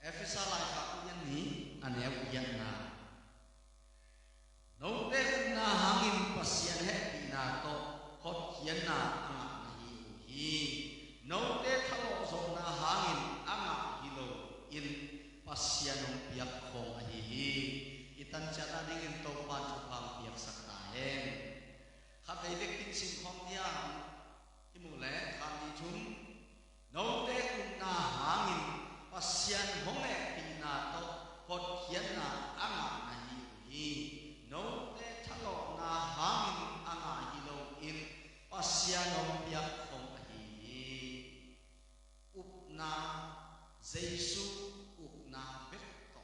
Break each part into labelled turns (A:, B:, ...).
A: Efesa lai ka uyan ni ane uyan na no te na hangin pasian he pina to hot hian na anga na hi no te thalo zo na hangin anga hilo in pasianong piak khong hi itan chana dingin to pa chu phang piak sakta hen kha dei dek tin sim khom dia imule khan di chum no te na hangin pasian home pina to hot hian na anga na hi no te thalo na hangin anga hilo in pasianong piak khong hi upna Giêsu upna bekto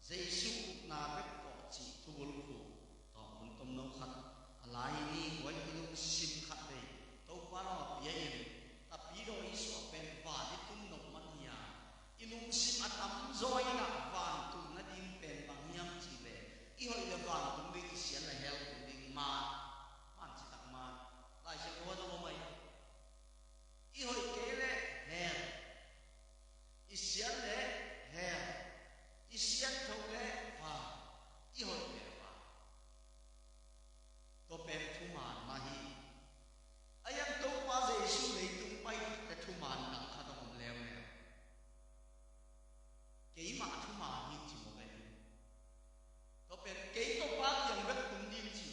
A: Giêsu upna bekto chi thul khu to mun tom no khat alai ni wai ilung sim khat dei to pa no pia in ta pi do iso pen va ni tum no man hiya ilung sim atam zoi na van tu na din pen bang hiam chi le I hoi le van tum bi sian la hel tum ding ma man chi tak ma lai se ko do mai I hoi ke le hel isian le her isian thong le ha I hoi le va to pen thu man ma hi ayam to pa Giêsu le tung pai te thu man nang kha dom lem le ke ma thu man hi chi mo le to pen ke to pa yang vet tung din chi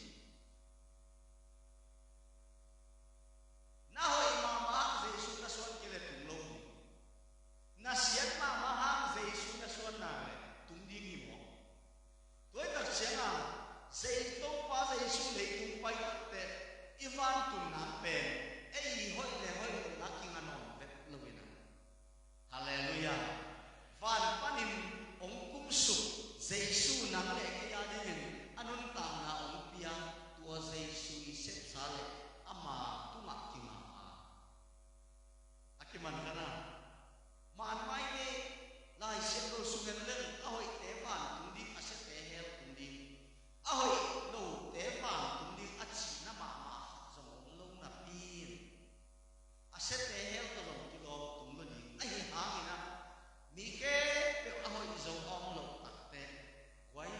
A: na hoi ma Giêsu na son ke le tung lo na sian ma hang Giêsu na son na le tung ding hi mo toi tak sian na sei to pa Giêsu le tung pai te ivan tun na pen ei hoi le hoi na king anon vet lovina hallelujah van panin ong kum su Giêsu nang le ke ya ding anon ta na ong pia tua Giêsu I sep sa le ama tu ma king ama akiman kana man mai ni lai sian do sungan le ahoi te van tung di ase te hel tung di ahoi lo te van tung di achi na ma zong lo na pin ase te hel to lo ti lo tung lo ni ai ha ni na mi ke pe ahoi zo ong lo tak te wai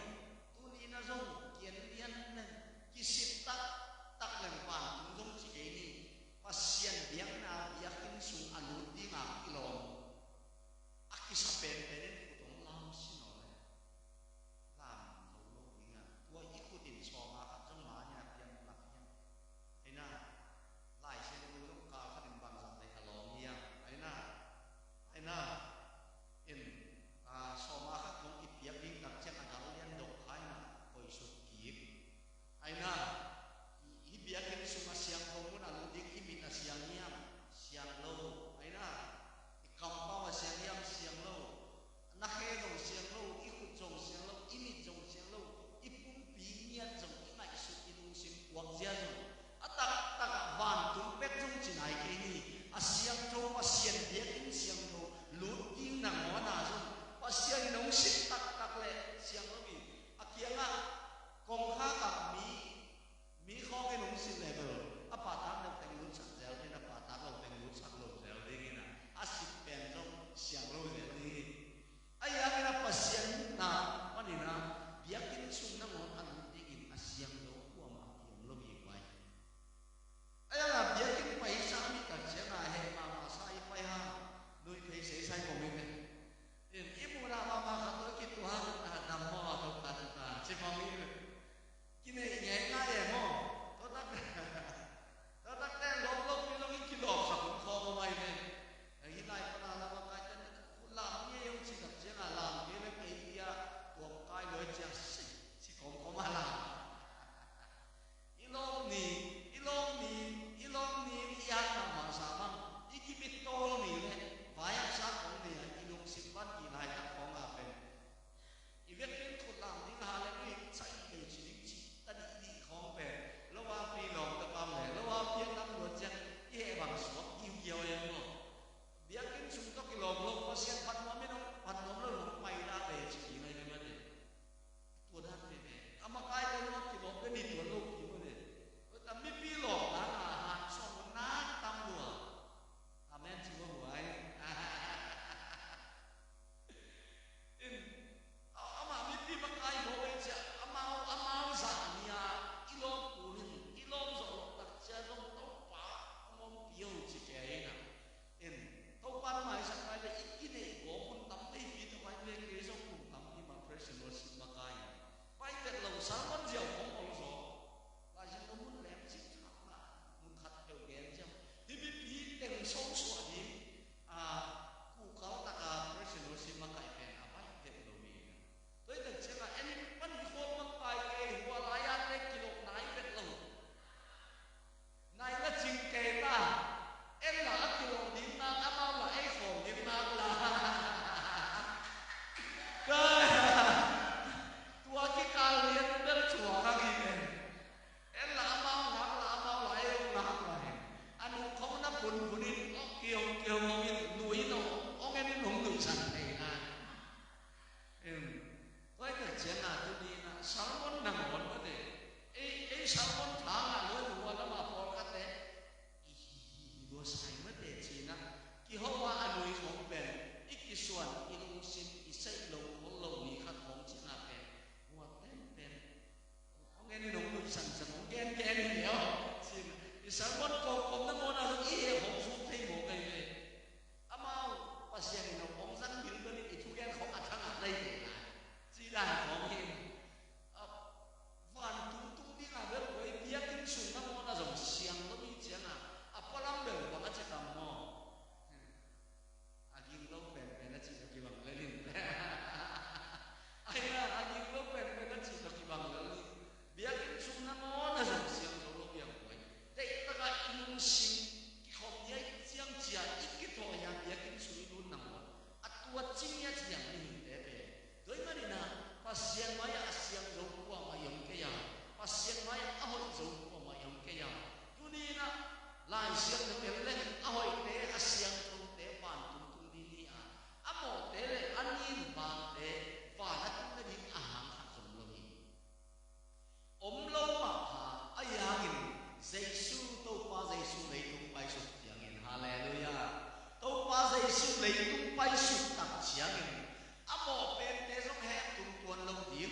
A: tua chingnya siang ni tepe. Doi mana na pasien maya asiang jauh kuah mayang kaya, pasien maya ahoy jauh kuah mayang kaya. Tuni na lai siang na peleng ahoy te asiang jauh te pan tung di a. Amo te le anin pan te pan atung na di ahang hakam lohi. Lo ma ha ayangin Giêsu tâu pa Giêsu lấy tung bay sụp chiangin hallelujah. Tâu pa Giêsu lấy tung bay sụp tặng chiangin. Amo pen te giống hẹn tung tuan lâu điểm.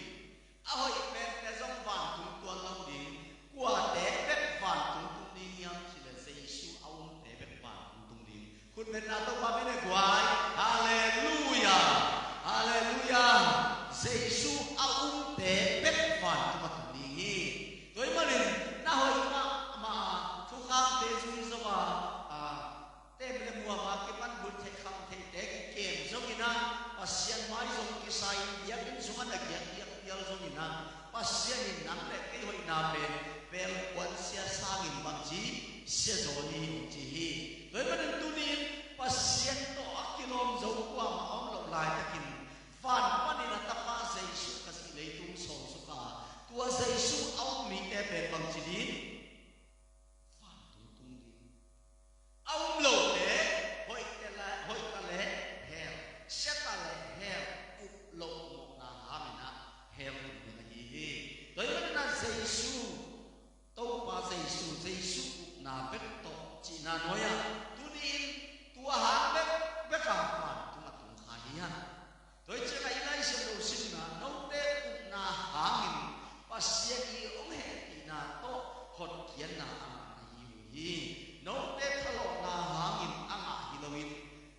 A: Ahoy pen te giống vàng tung tuan lâu điểm. Quả té bếp vàng tung đi nhang chỉ là Giêsu ông té bếp vàng tung điểm.คุณเป็นนาtâu pa bên này quái hallelujah hallelujah. Giêsu ông té bếp vàng tung đi. Tôi mà nên na hồi mà chú khám tế chú ý sao tế bê mùa mà cái bắn bụt thầy khám thầy tế cái kèm giống như na và xiên mái giống cái sai giác đến xuống anh giác giống như na và xiên nhìn nắng để cái hồi nào bền bèn quần xe xa nghìn bằng chí xe rồi đi chỉ hi với mà nên tu đi và xiên to km giống qua mà ông lộc lại ta kìm phản mà nên là ta pa Giêsu cái gì lấy tung sầu số cả tua Giêsu ông mi te bền bằng chỉ đi phản tung đi ông lộc để hội ta lẽ heo sẽ ta lẽ heo ục lộc một là há mình á heo mình là gì tới vẫn là Giêsu tâu pa Giêsu na bét to chỉ na nói tu đi tua há bét cả phản tu mà tung khai ha tới chế lại lại xem đầu sinh na nấu tê ục na há mình pasien i ông hẹn thì na to hot kiến na gì nấu tê thalo na há mình ăn à Halloween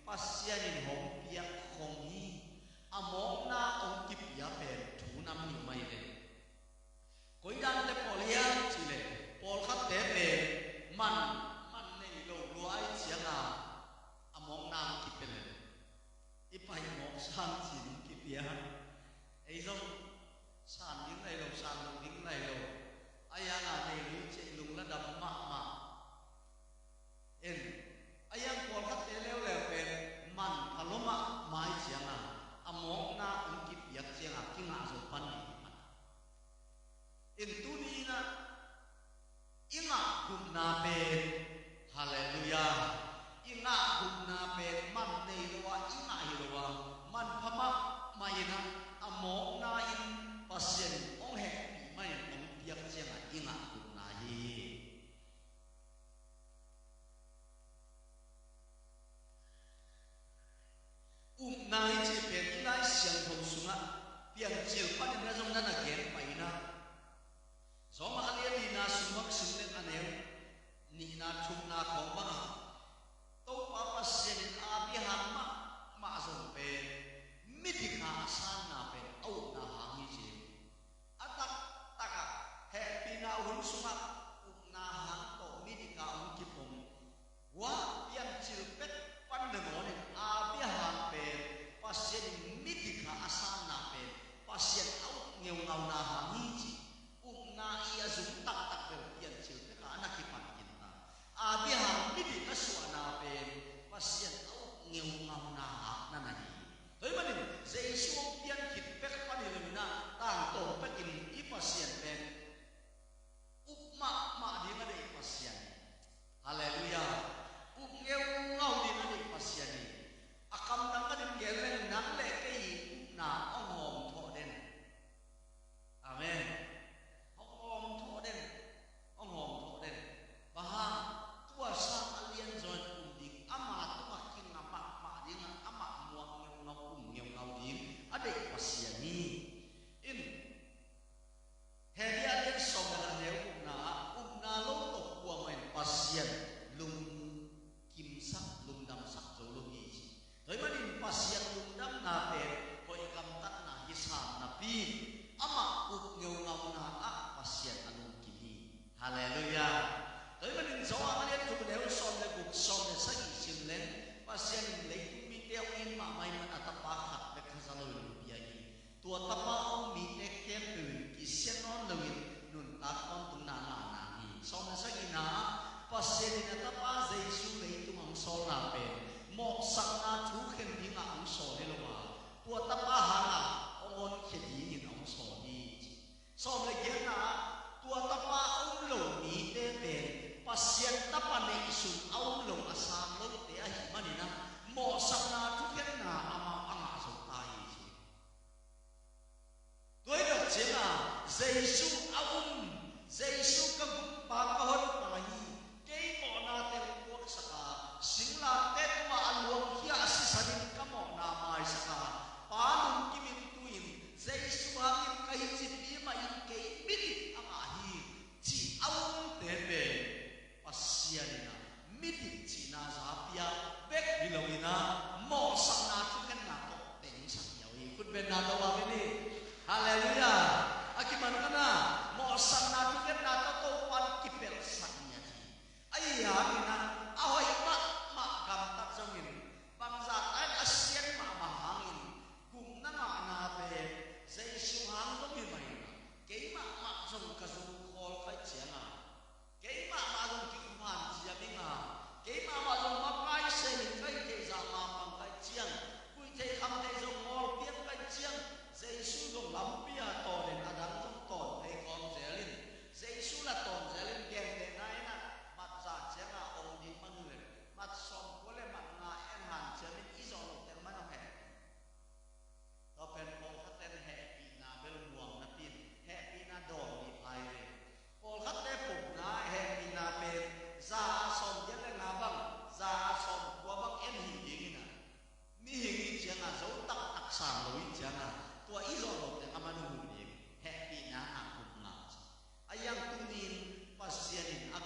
A: pasien in hồng bia không hi among na ông kịp ya bền thủ năm nhiều mày đấy cuối năm tê polia chỉ lệ pol khát tê bền man này lâu lúa ai chiang à among na kịp bền ít phải mong sang chỉ kịp ya ấy giống sàn những này đâu sàn đâu những này đâu ai ăn à này lũ chạy lùng là đập mạ em ai ăn còn các tế leo leo về mặn thà lỗ mạ mai chiang à among na ứng kịp yết chiang à kinh ngã rồi pan này em tu đi na inga gum na be hallelujah inga gum na be man nei loa inga hi loa man phama mai na among na in pasien ông hẹn bị mai ông biếc chiang à inga gum na hi nai chỉ bên nai xiang thong sung á biếc chiều pan na trong nan là ghé phải na gió mà anh em đi na sung bắc sung lên anh em ni na chung na khom bang à tâu pa pasien a bi ham ma zong pe midika san na pe au na hang hi chi atak taka he pi na hun sung á na hang to midika un ki pom wa pian chil pet pan de mo ni a bi ham pe pasien midika asan na pe pasien au ngeu ngau na hang hi chi na ia zum tak tak ber pian chil te ka anak ki pan kin ta a bi ham mi bi ka suwa na pe pasien au ngeu ngau na ha na na ni toi manin Giêsu pian kit pe pa ni le na tang to pe kin i pasien pe up ma di ma de pasien hallelujah up ngeu ngau di ma de pasien ni akam nang ka din gele nang le ke na ong hom tho den amen ông thọ đen bah tua sang alien rồi cùng đi ama tua kinh ama đi nga ama muang ngau cùng ngeu ngau đi ở đây pasiani in heri alien song là nếu na lâu tổ của mình pasian lung kim sắc lung đam sắc rồi lung gì tới mà đi pasian lung đam na pe coi cầm tắt na hisam na pi ama ngeu ngau na pasien anu kini hallelujah tới mà mình gió anh em chụp đeo son để gục son để sách xin lên pasien lấy tung mi đeo in mà mai mà ta pa khát để khát ra lời bia gì tua ta pa ông mi để kem từ kỳ sen non lời nun ta con tung na ni son để sách na pasien để ta pa Giêsu lấy tung ông son na pe mọc sang na chú khen đi ngã ông son để sản lối chẳng à tua ý rồi một cái aman hùng điểm happy na hùng ngạo ayang tunin pasienin ak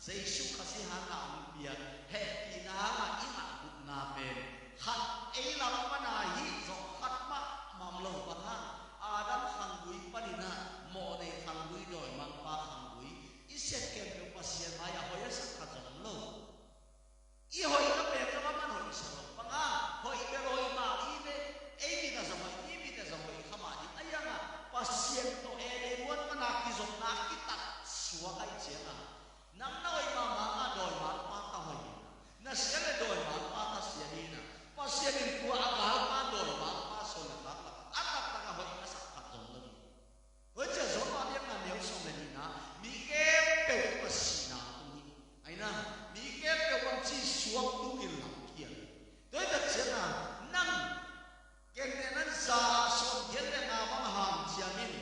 A: Giêsu kasi hanga ang biya happy na nga ima hùng na pen hat ấy làm cái này hi zo hat ma mam lo pa ha Adam hang bui panina mo nei hang bui doi mang pa hang bui iset kem lo pasien maya hoya sak ka jong lo I hoi ka pe ka man hoi sa lo pa nga hoi pe hoi ma I ne ei mi da zong I mi da zong hoi khama di ayanga pasien to e de won ma na ki zong na ki tat suwa kai chenga nam na hoi ma ma nga doi ma pa ta hoi na sia le doi ma pa ta sia ni na pasien in tua aga ma doi ma pa so na ka atak ta ka hoi ka sak ka jong lo hoi che zo ma dia na neu so le ni na mi ke pe pa si na tu ni ai na mi ke pe wan chi suam tu in lam kia doi da chena nang ken ne nan sa som yen le na bang ham chia min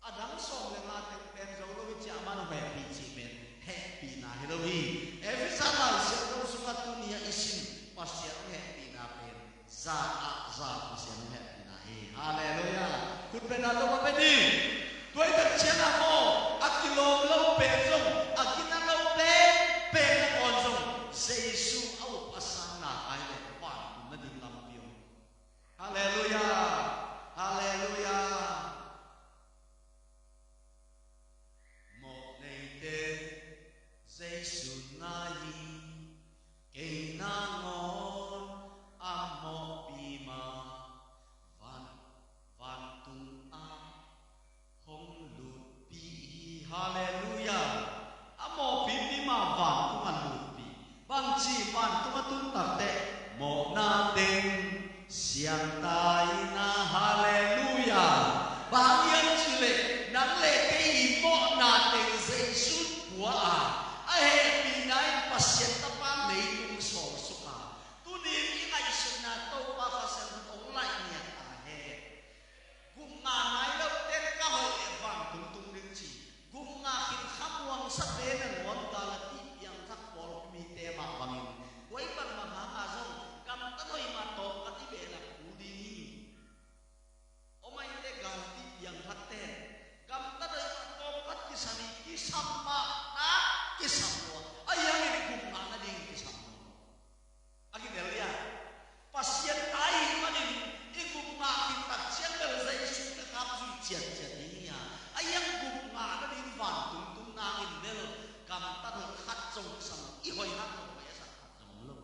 A: adang som le na te pen zo lo chi aman me pi chi men happy na hello hi every sama se lo su ka tu ni isin pasya happy na pen za pasya happy na he hallelujah kun pe na lo ma pe ni doi da chena mo akilo lo pe zo akina lo pe na on zo Giêsu au pasang na ai le pa tu na ding lam pio hallelujah hallelujah mo nei te Giêsu na yi ke na ngon amo pi ma van tung a hong lu pi hallelujah amo pi ma van tung a lu bang chi van tu ma tun tak te mo na ding siang tai na hallelujah bang yang chi le nang le ke I mo na ding Giêsu của a he pi nai pasien ta pa nei tung so su ka tu ni I ngai sun na to pa ka sen ong lai nia ta he gum nga nai lo ten ka hoi e van tung tung ding chi gum nga hin kham wang sa te na ngon ta la ti yang thak pol mi te ma bangin wai ban ma ha a zong kam ta noi ma to ka ti be la ku di o mai te ga ti yang thak te kam ta noi ma to ka ti sani ki sam ma na ki sam lo ayang ni gum nga na ding ki sam lo agi del ya pasien tai manin I gum nga ki tak chen bel zai su ka kap su chen chen ni ya ayang gum nga na ding van tung tung na in del kam ta noi khat zong sam I hoi ha to ya sa khat zong lo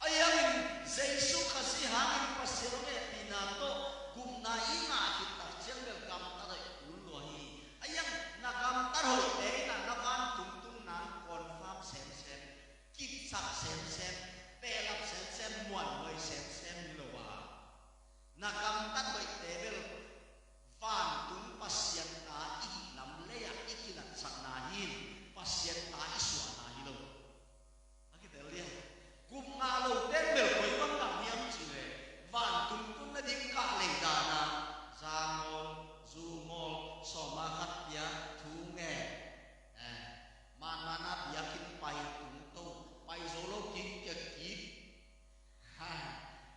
A: ayang in Giêsu kasi hangin pasien me pina to gum na I nga ki tak chen bel kam ta noi ul lo hi ayang na kam ta hoi te na na van tung tung na confirm sem sem kit sak sem sem pe lap sem sem muan hoi sem sem ni lo wa na kam ta hoi te bel van tung pasien ta I lam le ya ikilat sak na hin pasien ta iswa na hi lo aki te lia gum nga lo ten bel koi bang kam niam chi le van tung tung na ding ka le da na za ngol zu ngol so ma khat ya thu nge man na na ya kin pai tung to pai zo lo kin ke ki ha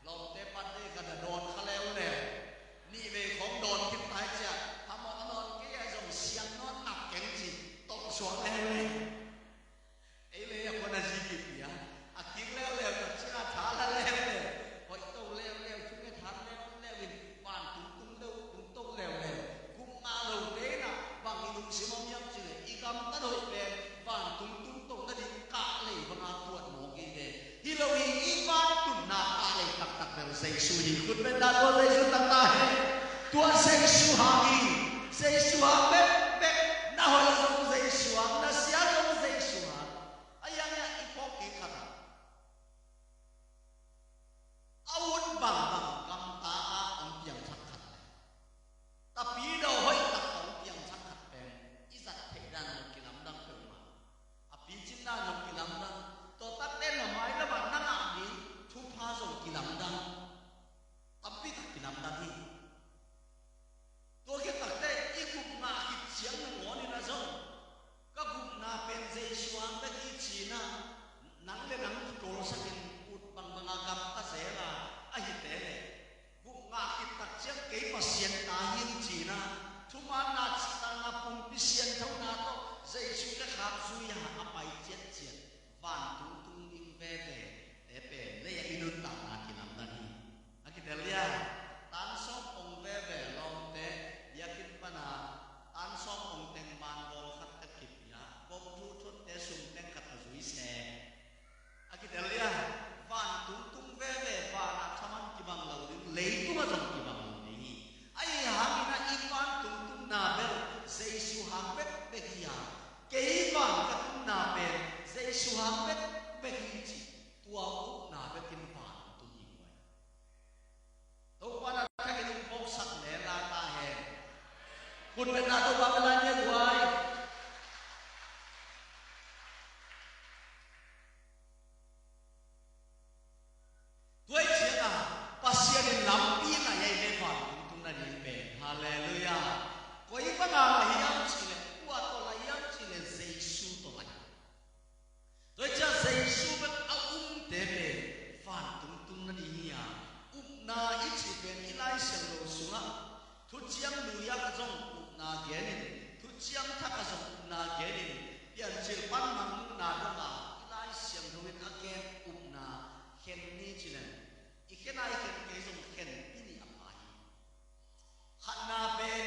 A: lo te pat de ka da don kha leo le ni ve khong don kin tai cha ha mo non ke ya zong siang non ap ken ji tok suang le le ei le ya ko na ji ki ya a king leo leo ta cha tha la leo le hoi to leo leo chu ke tha leo leo win van tung tung đâu tung to leo leo kum ma lo te na bang I lung sim om yam chi le I kam ta hoi pe van tung tung to na din ka le ba na tuat mo ki de hi lo hi I van tun na ka le tak tak bel Giêsu hi kun ben da ko Giêsu tak ta he tua Giêsu ha hi Giêsu ha be be na hoi zong Giêsu ha na sia zong Giêsu ha ayang ya I pok ki khata awun bang bang kam ta a ang piang thak khat le ta pi do hoi tak ong piang thak khat pen I zat the dan no ki lam dang pe ma a pi chin na no ki lam dang to ta ten na mai la ba na nga ni thu pha zo ki lam dang tapi tak ki lam dang hi to ke tak te I gum nga ki chiang na ngo ni na zo một bên nào tôi bảo lại nghe tuổi tuổi chuyện à pasien in lam pi na ye le fa tung na ni be hallelujah koi ba na hiam chi le wa to la hiam chi le jesu to la tôi cha jesu ba te be fa tung na ni ya na ít chỉ bên ít lại xem đồ xuống á, thu chiang nuôi ác giống na ghé nín, thu chiang thắc giống na ghé nín, tiền chỉ ban mang na đông à, ít lại xem đồ bên ác ghé na khen ni chỉ nên, ít cái này khen cái giống khen cái ni áp ai, khát na bên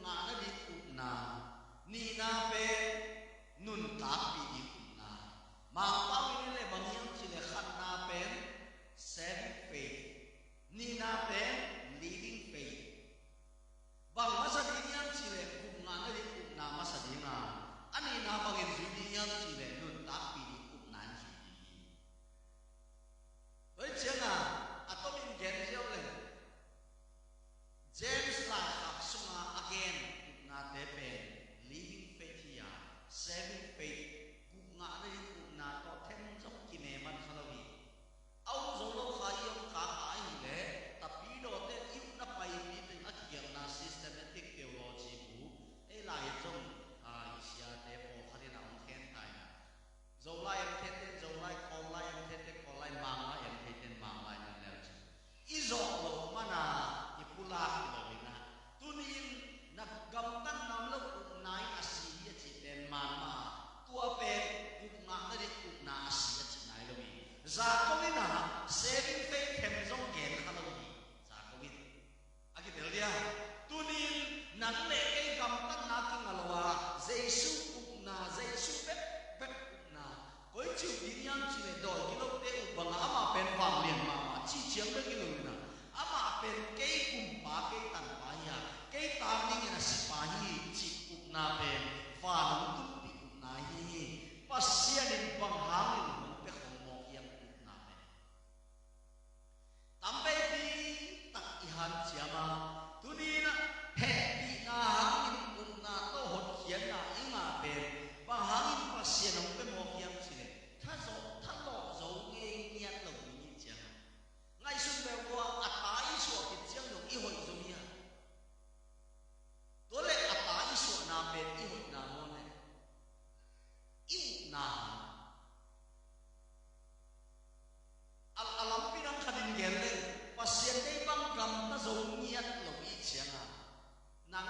A: na nó đi na, ni na bên nun táp đi na, mang bao nhiêu này bằng nhiêu chỉ là khát na bên saving faith. Nina ben leading faith. Bang masa diniam sile kumna na di kumna masa dinga. Ani na bangin diniam sile nun tapi di kumna sile. Vậy chứ na atomin gen siêu lên. James lại học suma again kumna te ben leading faith here, saving faith kumna na di kumna to thêm giống kine man khalawi. Ông giống lâu khai ông cả ai lẽ tapi đồ tên yêu nó bay đi từ ác kiểm na systematic theology bu ấy lại trong Asia để phổ khai nào ông khen tài dầu lại em khen tên dầu lại con lại em khen tên con lại mang lại em khen tên mang lại nên là chứ ý dọ lâu mà na ý pula thì lâu na tu nín nắp gầm tan nằm lâu cũng nái Asia chỉ tên mà tua bên cũng ngã đi cũng na Asia chỉ nái lâu za ko na saving faith hem jong gen khalo ni za ko win aki del dia tunin nan le ke gam tan na ki ngalwa jesu na jesu bet na koi chu din yang chi le do ki lo te u bang ama pen wang lien ma chi chiang be ki lo na ama pen ke kum pa ke tan pa ya ke ta ni na si pa hi chi na pen fa nu tu pi na hi pasian in bang hang in tampai di tak ihan siapa tunina happy na hangin umna to hot hian na inga pe ba hangin pasien ong pe mo hiam sile tha lo zo nge ngiat lo ni cha ngai sun be wa atai so ki chiang lo i hoi zo nia to le atai so na pe i hoi na mo ne i na alam pinang kadin gelle pasien dei bang gam na zo ngiat lo i chianga nang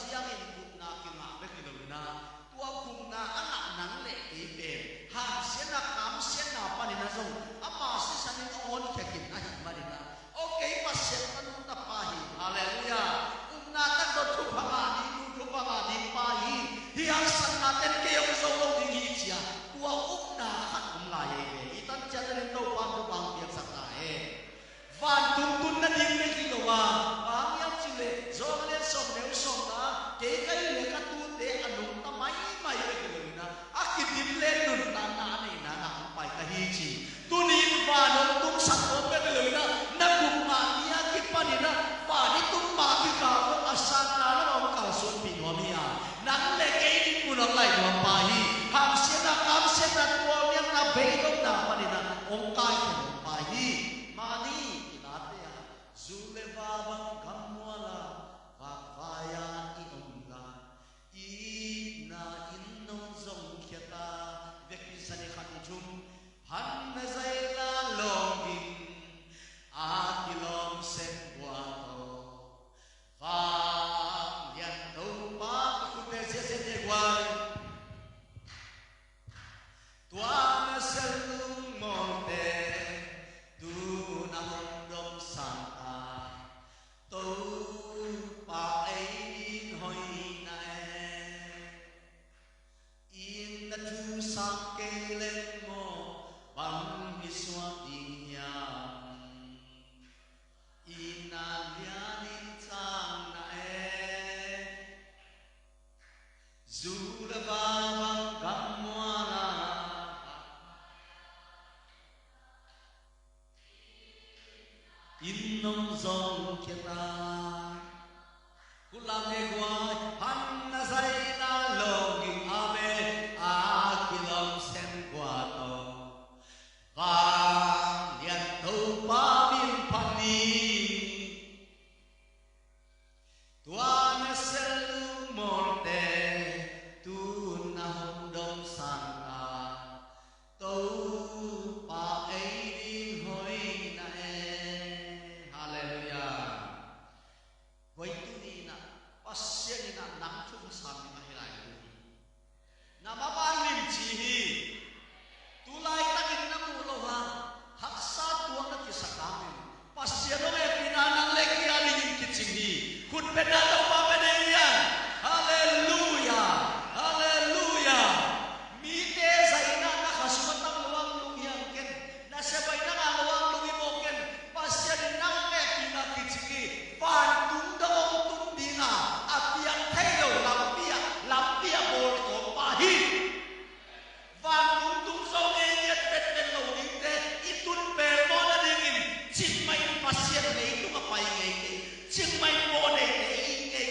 A: ziang in guna kinga be kilona tua guna anga nang le ti be ha siana kam siana panina zo ama si sanin on kekin ahi marina okay pasel anu tapahi haleluya umna tak do thu phanga ni nu thu phanga ni pahi hiang san na ten ke ong zo lo ding hi chia tua umna khat la ye itan cha den do pam do bang piak sak la he van tung tun na dim le ki lo wa bang yam chi le zo le som le som na ke kai le ka tu te anung ta mai mai le ki lo na akidim le nun ta na nei na na pai ka hi chi tu ni va no tung sak ko pe le na na kum ma nia ki pa ni na pa ni tum ma ki ka ko asan na la ong ka sun pi no mi ya nang le ke ni mu no lai no pa hi ham se na kam se na tu yang na be do na pa ni na ong kai ke pa hi ma ni ki na te ya zule va bang kam wala va va ya i ong la i na in nong zong kheta ve ki sa ni khat chum han na zai la long in a ki lom sen wa to va yan do pa ku te se se de gwai tua na sel lung mon te tu na hom dom san ta to pa ai in hoi na in na tu sang ke len mo bang hi swa ding ya in na lian in chang na zu la va bang gam mo la in nong zong kia ta kulang e gwai han na zai na long in ame a kilom sen kwa to va lian to pa bin pani tua na sel morte tu na hom dom san ta to pa ai din hoi na hallelujah voi tu ni na pasya ni na nang chu san ni ma hilai na ma ban lim chi hi tu lai ta kin na mu lo ha hak sa tu na ki sakam pasya no e pina nang le ki ali yin ki ching hi khut pe na to pa pe ne ya hallelujah hallelujah mi te sai na na khasma tam luang lung yang ken na se bai na nga luang lung i mo ken pasya ni nang e pina ki ching hi pan tung da ong tung di na apiang thai lo lam pia bol ko pa hi van tung tung so e yet pet pen lo ni te itun pe mo na ding in ching mai pasya nei tu ka pai ngai ke ching mai mo nei te in nge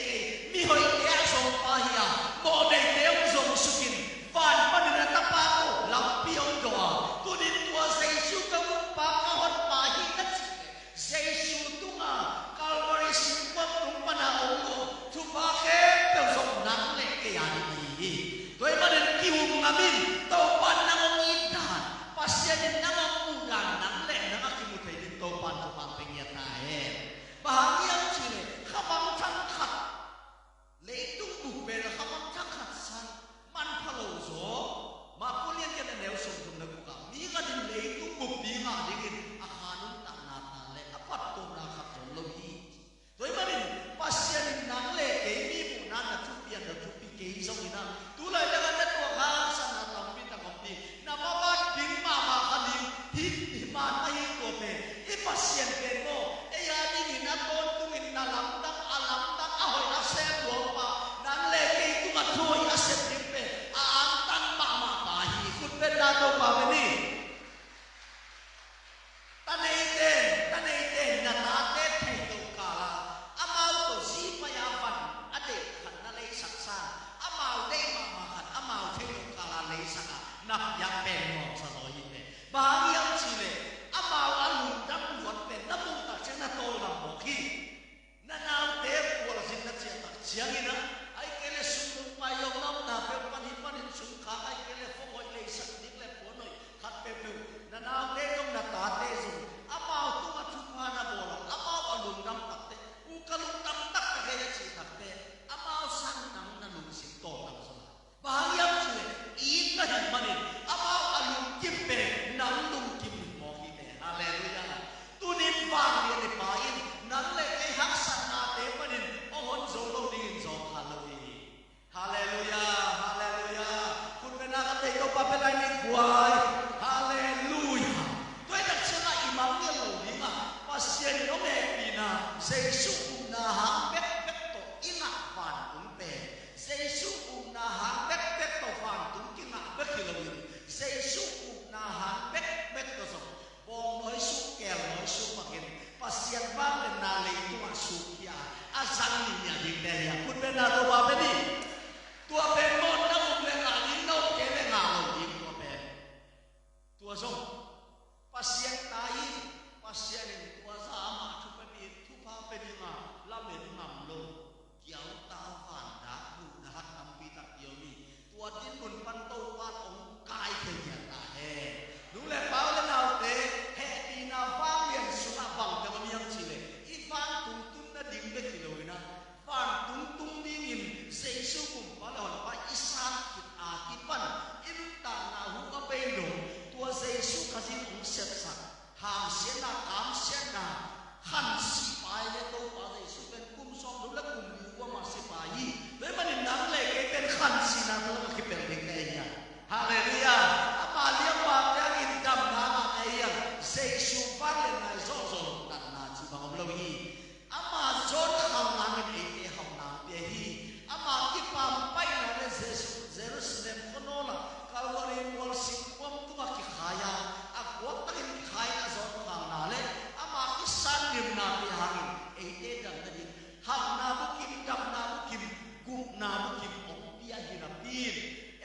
A: na bu kim ong pia hirapin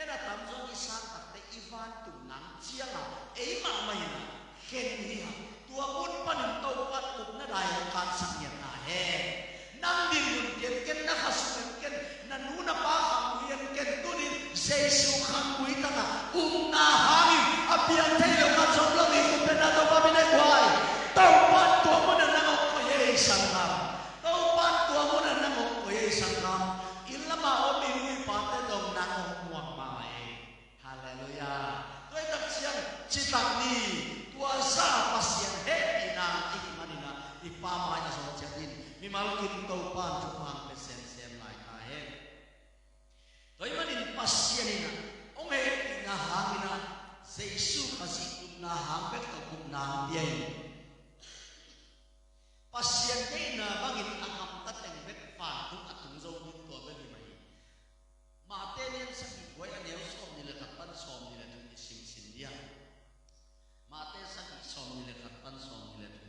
A: ena tamzo isan takte ivan tu nang chianga eima mahina ken hiya tua pun panin to pat up na dai kan sakyan na he nang din mun ken na khasuken ken na nuna pa khamuyen ken tunin jesu khamui tanga na hangin apian thelo ka chomlo mi kupena to pa bine kwai to pat to mun na ngok ko ye sangam to pat to mun na ngok ko ye sangam ilama o mi ui pate dong na ngok muak ma e haleluya toi tak siang citak ni tua sa pasien he ina ikmanina ipama ina so chatin mi mal kim to pan chu pang pesen sem lai ka he toi manin pasien ina ong he ina hangina jesu kasi na hang pek to kum na biai pasien ke na bangin agam tateng bek fa tu atung zo ni to be ni mai ma te nen sa ki boy an eu som ni le kapan som ni le tu sim sin dia ma te sa ki som ni le kapan som ni le tu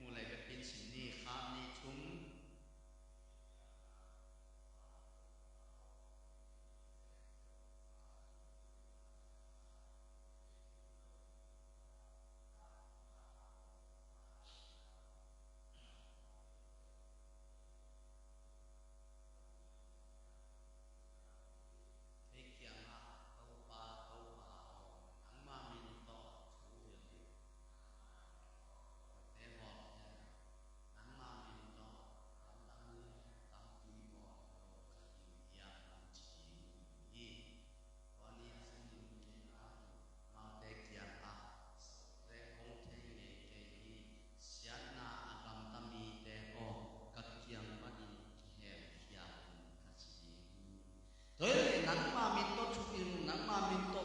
A: mulai berpin sini kami cum nang mamin to chukin nang mamin to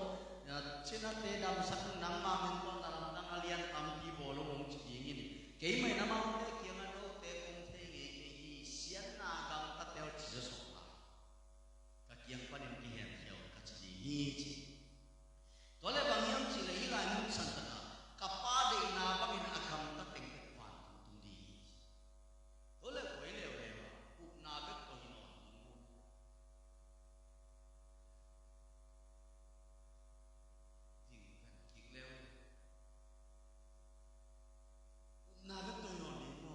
A: china te dam sak nang mamin to nang nang alian tampi bolo ong chingin ke mai na ma te kiang a do te kong te nge ke hi sian na gam ta teo chi so pa ka kiang panin ki hem hiao ka chi hi chi to le bang yang chi le hi la nu san ta ka pa de na ba min akam ta teng te kwan tung di to le koi le le ba up na be ko hi no na be to no ni mo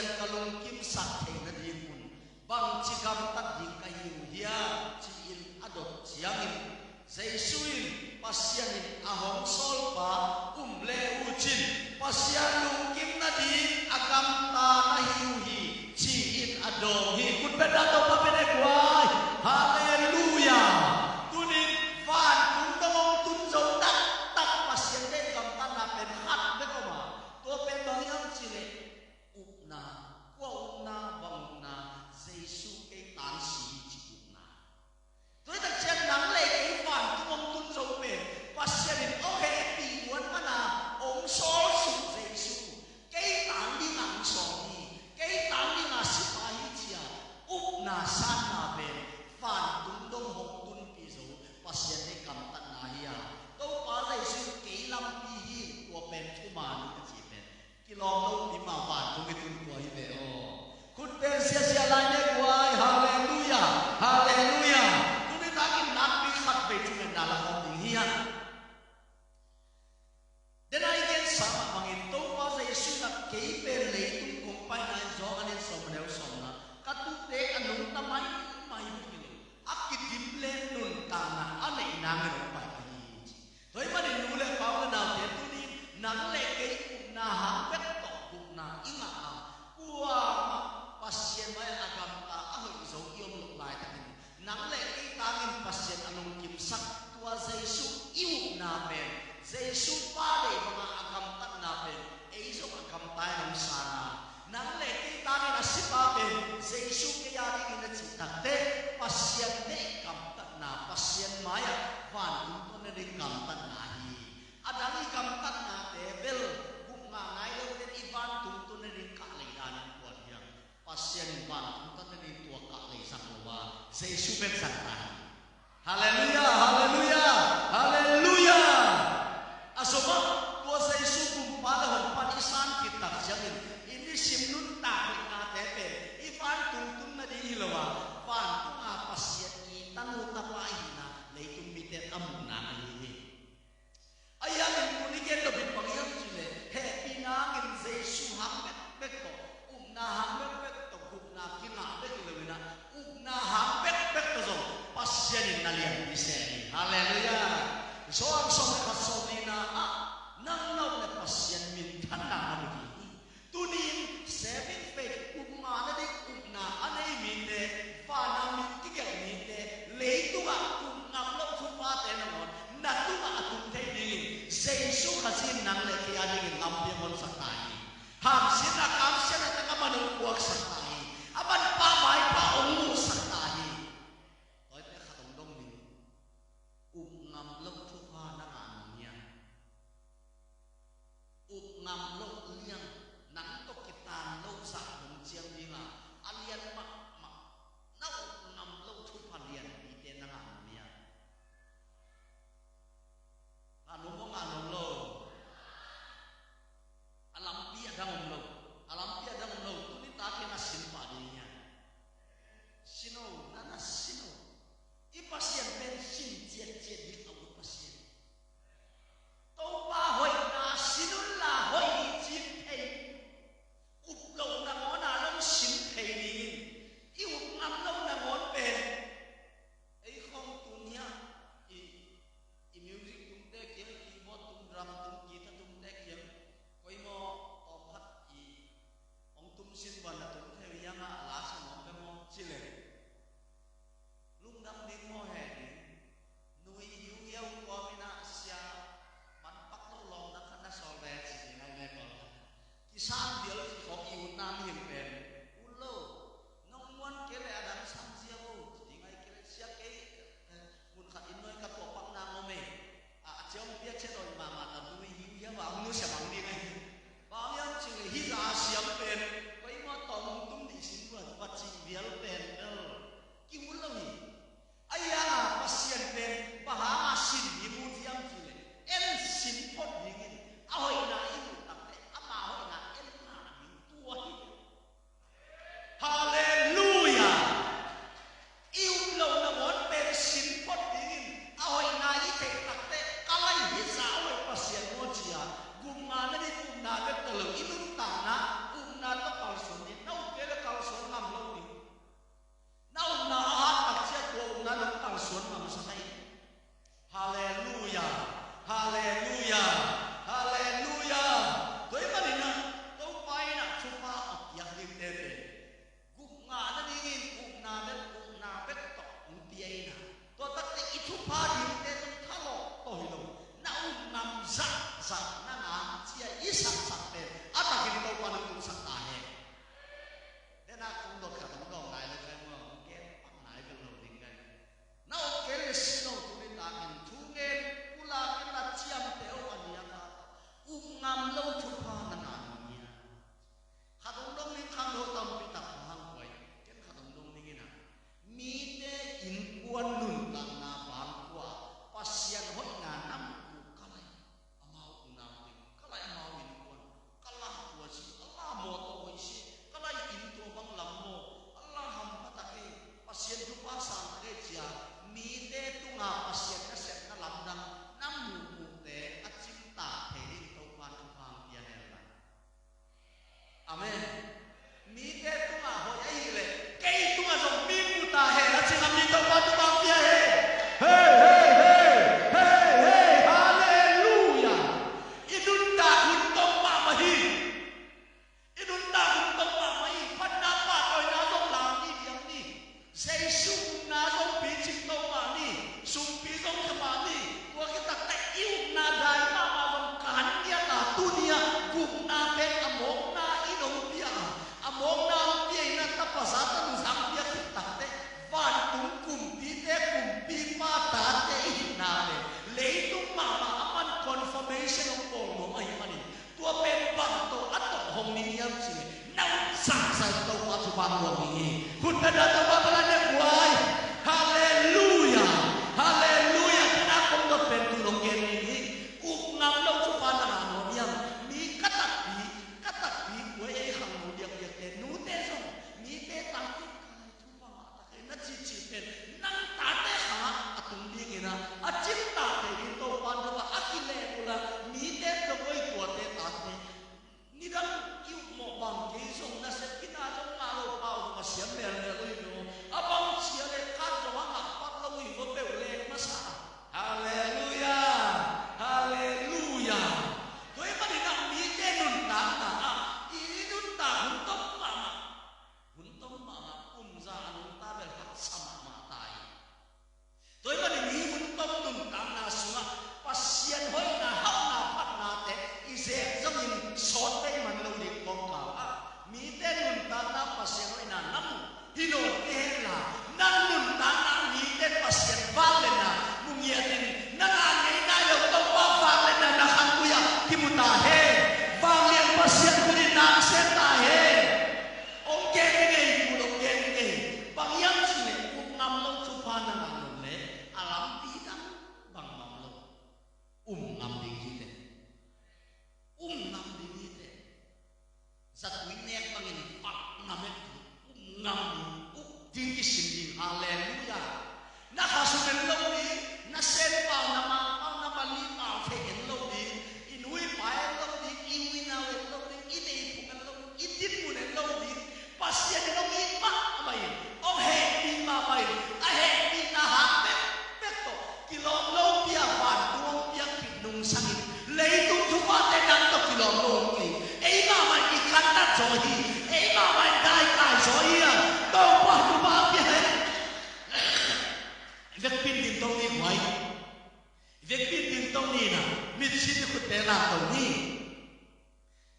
A: sian kalung kim sak thei na din mun bang chigam tat ding ka hiu hia chi in adot chiangin Jesuin pasyanin ahong solpa le uchin pasyan lung kim na din agam ta na hiu hi chi in adong hi kun pe da to pa pe ne kwai hallelujah tunin van kun dong tun zo tak tak pasyan de gam ta na pen hat de ko ma to pen bang yang chi le upna kwa upna bang na Jesu ke tan si chi upna tôi ta chen nang le ke van tu tun zo pe pasyanin okay pi wan mana ong so su Jesu ke tan di nang so ni ke tan di na si pa hi chia upna san na pe van tun dong hok tun pi zo pasyan de kam tan na hiya to pa Jesu ke lam pi hi to pen thu ma ni ka chi pen ki lo lo pi ma van tu mi tun ko hi pe o kun pen sia lai ne kwai hallelujah hallelujah tu ni ta kin nak pi khat pe chu na la ko ding hiya then I get sama mangin to pa Jesu na ke pe le tum kong pai na zo anin som neu som na ka tu te anung ta mai mai pi lo akit dim le nun ta na ane na me ro pai ka ni toi ma ni nu le pa na te tu ni nang le ke na ha pek to ku na inga a kuwa ma pasien mai agam ta a hoi zo yom lo lai ta ni nang le ke ta ngin pasien anung kim sak tua Jesu iu na pen Jesu pa de mga agam ta na pen e zo agam ta nam sana nang le ke ta ni asipa pen Jesu ke ya ni na chi tak te pasien de kam ta na pasien maya van tu ne de kam ta na hi adang i kam ta na te bel bu nga ngai lo de iban tu ne de ka le dan ko dia pasien van tu ne de tua ka le sang wa Jesu ben sang ta hallelujah hallelujah hallelujah asoba tua Jesu kum pa da hon pan isan kitak jangin ini simnun ta na te pe iban tu na di hilawa van tu nga pasien i tanu ta pa hina le tum mite amuna ni ayan ko ni gen lo bin pangyam chile he pinangin Jesu ham bet ko na ham bet to na kinga bet le na na ham bet to zo pasien na lian di se hallelujah so ang som ka so ni na nang law le pasien min than na ni tunin seven faith na de na anei min de fa na min ki ge min de le tu ga ngam lo thu pa te na mon na tu ga tu te ni Jesu khasin nang le ki ani ge ngam pe mon sakai ham sin na kam sin na ta ma no kuak sakai aban pa mai pa ong mu sakai oi te khatong dong ni ngam lo thu pa na nga nia ngam lo liang nang to kitan lo sa hong chiang ni nga alian ma na ngam lo thu pa lian ni te na nga nia anu mo nga lo alam pi adang lo tu ni ta ke na sắc sắc tên ta kìm đâu qua nông sắc ta hè nên là cũng được cả tấm lòng này là cái mà cái bằng này cái đầu tiên cái nó cái là xin lỗi tụi mình làm thu nghe pula cái là chiam teo anh nhá ngam lâu chụp hoa là nào nhỉ khát đông đông mình khang lâu tâm bị tập hàng quậy cái khát đông đông mình na mi te in quan nun lang na bang qua pasien hot na nam ku kalai amau unam ting kalai amau in quan kalah tua si Allah mo to oi si kalai in to bang lam mo Allah ham patake pasien jupa sang ke chia mi te tu nga pasien ka set na lam dang nam mu mu te achim ta thei to pan tu phang pia ne la amen mi te tu nga ho ai le cây tu nga jong mi mu ta he achim mi to pan tu phang pia he hey hey hey hey hey hallelujah idun ta hun to ma ma hi idun ta hun to ma ma hi phan na pa oi na jong lam ni diam ni Jesus na jong pi ching to ma ni sum pi jong khama ni wa ki tak tak iu na dai ma ma jong kan dia na tu nia gum na pe amok na inong pia amok na pia na ta pa sa ta nu sang pia ki tak te van tum kum pi pa ta te na le le tum ma ma aman confirmation of all mo ai mani tua pe bang to atok hong ni yam si nau sang sa to pa su bang lo ni kun ta da ta ba la ne kuai hallelujah hallelujah kana kom do pen tu long gen ni uk ngam lo su pa na no yam mi katak pi ko e khang mo yak yak te nu te so mi te ta ki kai tu pa ma ta ke na chi chi pen nang ta te ha atung ding ina achim ta te ni to pa do ba akile kula mi te to koi ko te ta te ni dang yu mo bang ke so na se kina jong ma lo pa ma siam me le lo no abang sia le ka jo ha pa lo wi go pe le ma sa hallelujah hallelujah doi ma ni na mi te nun ta na i nun ta hun tom ma za nun ta be hat sama ma tai doi ma ni hun tom nun ta na sunga pasien hoi na hap na phat na te i se jong in sot te man lo ni ko ka mi te nun ta na pasien hoi na nam hino te la nan nun ta na mi te pasien va le na mung ye tin na na nei na yo to pa va le na na khan ku ya ki mu ta he va lian pasien ku ni na se ta he ong ke ngai ku lo ke ngai bang yang si le ku ngam lo chu pa na na le alam ti dang bang mam lo ngam ding hi te ngam ding hi te zat wi nek bang in pak ngam e ngam ding ki sim ding hallelujah na kha su men lo ni na sen pa na ma pa na ma li pa fe en lo ni in wi pa en lo ni in wi na we lo ni i te pu kan lo i ti pu ne lo ni pasien lo ni pa mai o he ti ma mai a he ti na ha pe to ki lo pia van tuong pia ki nung sang le tu tu pa te dan to ki lo ni ei ma mai ki kan ta zo hi ei ma mai dai kai zo hi a to pa tu pa pia he vek pin din tong ni hoài vek pin din tong ni na mit si ni ku te la tong ni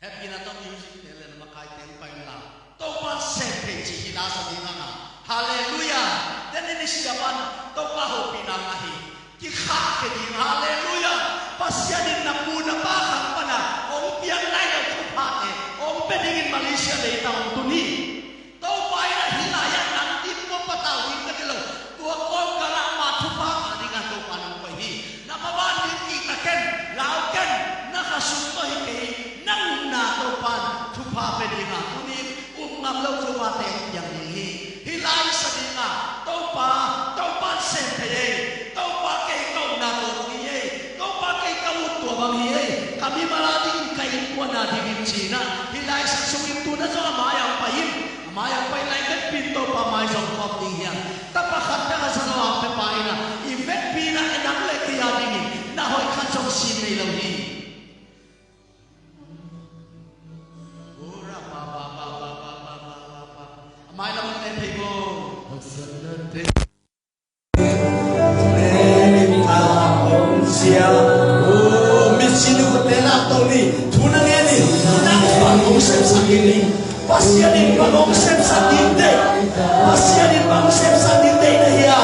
A: happy na tong music te le na makai ten pai la to pa se pe chi hi la sa ni na hallelujah den ni si ban to pa ho pi na nga hi ki kha ke di hallelujah pasya din na pu na pa khang pa na ong piang lai lo chu pa e ong pe ding in Malaysia le ta ong tu ni to pa ya hi la ya nan ti po pa ta wi ta ke lo tua con cả la ma thu pa ka ni ga to pa nang pa hi na pa ba ni ki ta ken lao ken na kha su to hi ke nang na to pa thu pa pe ni ga tu ni ngam lo chu pa te yang ni hi lai sa ni na to pa se pe ye to pa ke ko na to ni ye to pa ke ka u to ba hi ye kami mala ding kai ko na ding chi na hi lai sa su tu na zo ma yang pa hin ma yang pa lai ket pin to pa mai zo ko ding ya tapa khatta ka sano ang pe pai na event pina enang le ki ya ding na hoi khan song sin nei lo ni ora ba mai la mon te thei bo mi sin ko te la to ni thuna nge ni pang-usap sa kiling. Pasyanin pang-usap sa dinde. Pasyanin pang-usap sa dinde na hiya.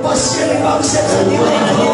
A: Pasyanin pang-usap sa dinde na hiya.